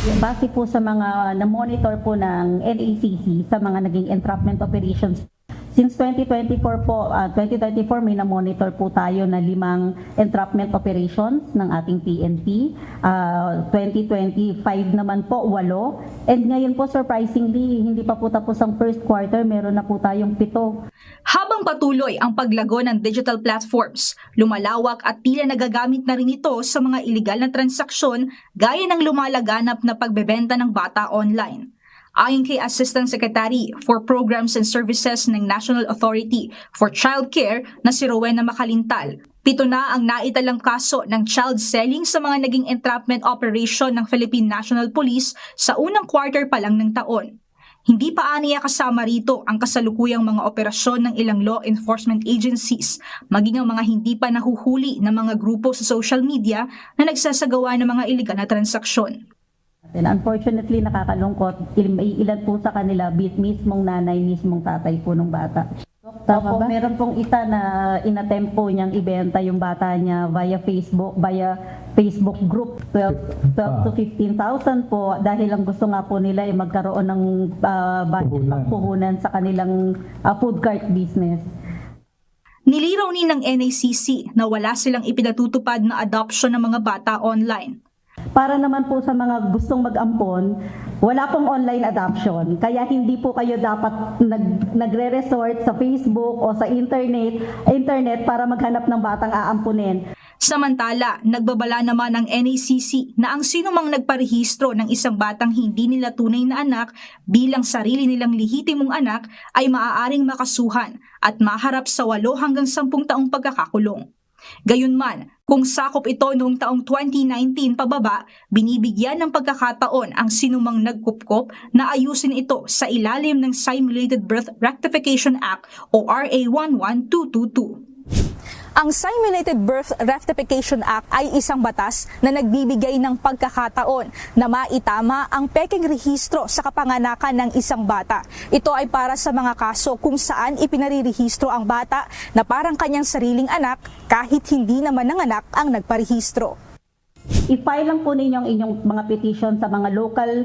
Base po sa mga na-monitor po ng NACC sa mga naging entrapment operations. Since 2024 po, 2024 may na-monitor po tayo na 5 entrapment operations ng ating PNP. 2025 naman po, 8. And ngayon po, surprisingly, hindi pa po tapos ang first quarter, meron na po tayong 7. Habang patuloy ang paglago ng digital platforms, lumalawak at tila nagagamit na rin ito sa mga iligal na transaksyon gaya ng lumalaganap na pagbebenta ng bata online. Ayon kay Assistant Secretary for Programs and Services ng National Authority for Child Care na si Rowena Makalintal, 7 na ang naitalang kaso ng child selling sa mga naging entrapment operation ng Philippine National Police sa unang quarter pa lang ng taon. Hindi pa aniya kasama rito ang kasalukuyang mga operasyon ng ilang law enforcement agencies, maging ang mga hindi pa nahuhuli ng mga grupo sa social media na nagsasagawa ng mga iligal na transaksyon. And unfortunately, nakakalungkot, ilan po sa kanila, mismong nanay, mismong tatay po ng bata. Tapos meron pong isa na inatempo niyang ibenta yung bata niya via Facebook group, 12 to 15,000 po, dahil lang gusto nga po nila magkaroon ng budget pagpuhunan sa kanilang food cart business. Niliraw ni ng NACC na wala silang ipinatutupad na adoption ng mga bata online. Para naman po sa mga gustong mag-ampon, wala pong online adoption. Kaya hindi po kayo dapat nagre-resort sa Facebook o sa internet para maghanap ng batang aampunin. Samantala, nagbabala naman ang NACC na ang sinumang nagparehistro ng isang batang hindi nila tunay na anak bilang sarili nilang lehitimong anak ay maaaring makasuhan at maharap sa 8 hanggang 10 taong pagkakakulong. Gayunman, kung sakop ito noong taong 2019 pababa, binibigyan ng pagkakataon ang sinumang nagkupkop na ayusin ito sa ilalim ng Simulated Birth Rectification Act o RA 11222. Ang Simulated Birth Rectification Act ay isang batas na nagbibigay ng pagkakataon na maitama ang pekeng rehistro sa kapanganakan ng isang bata. Ito ay para sa mga kaso kung saan ipinarirehistro ang bata na parang kanyang sariling anak kahit hindi naman ng anak ang nagparehistro. I-file lang po ninyo ang inyong mga petition sa mga local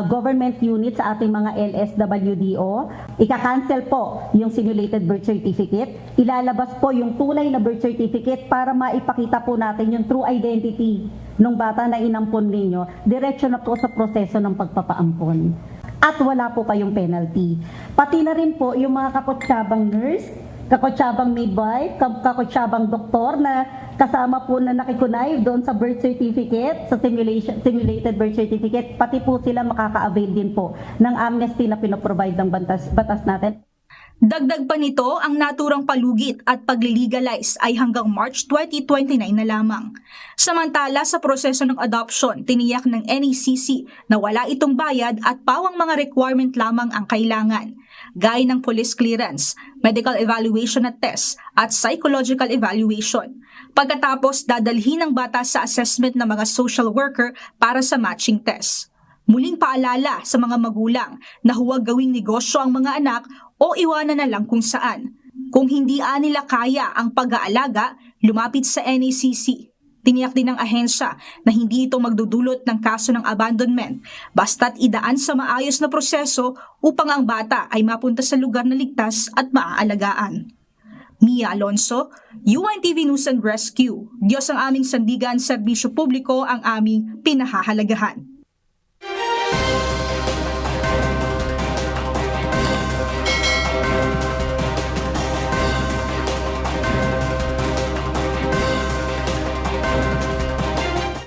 government units sa ating mga LSWDO. Ika-cancel po yung simulated birth certificate. Ilalabas po yung tunay na birth certificate para maipakita po natin yung true identity ng bata na inampon ninyo. Diretso na po sa proseso ng pagpapaampon. At wala po kayong penalty. Pati na rin po yung mga kapotsyabang nurse, kakotsabang midwife, kakotsabang doktor na kasama po na nakikunay doon sa birth certificate, sa simulated birth certificate, pati po sila makaka-avail din po ng amnesty na pinoprovide ng batas natin. Dagdag pa nito, ang naturang palugit at pag-legalize ay hanggang March 2029 na lamang. Samantala sa proseso ng adoption, tiniyak ng NACC na wala itong bayad at pawang mga requirement lamang ang kailangan, gaya ng police clearance, medical evaluation at test, at psychological evaluation. Pagkatapos, dadalhin ang bata sa assessment ng mga social worker para sa matching test. Muling paalala sa mga magulang na huwag gawing negosyo ang mga anak o iwanan na lang kung saan. Kung hindi nila kaya ang pag-aalaga, lumapit sa NACC. Tiniyak din ng ahensya na hindi ito magdudulot ng kaso ng abandonment basta't idaan sa maayos na proseso upang ang bata ay mapunta sa lugar na ligtas at maaalagaan. Mia Alonso, UNTV News and Rescue. Diyos ang aming sandigan, serbisyo publiko ang aming pinahahalagahan.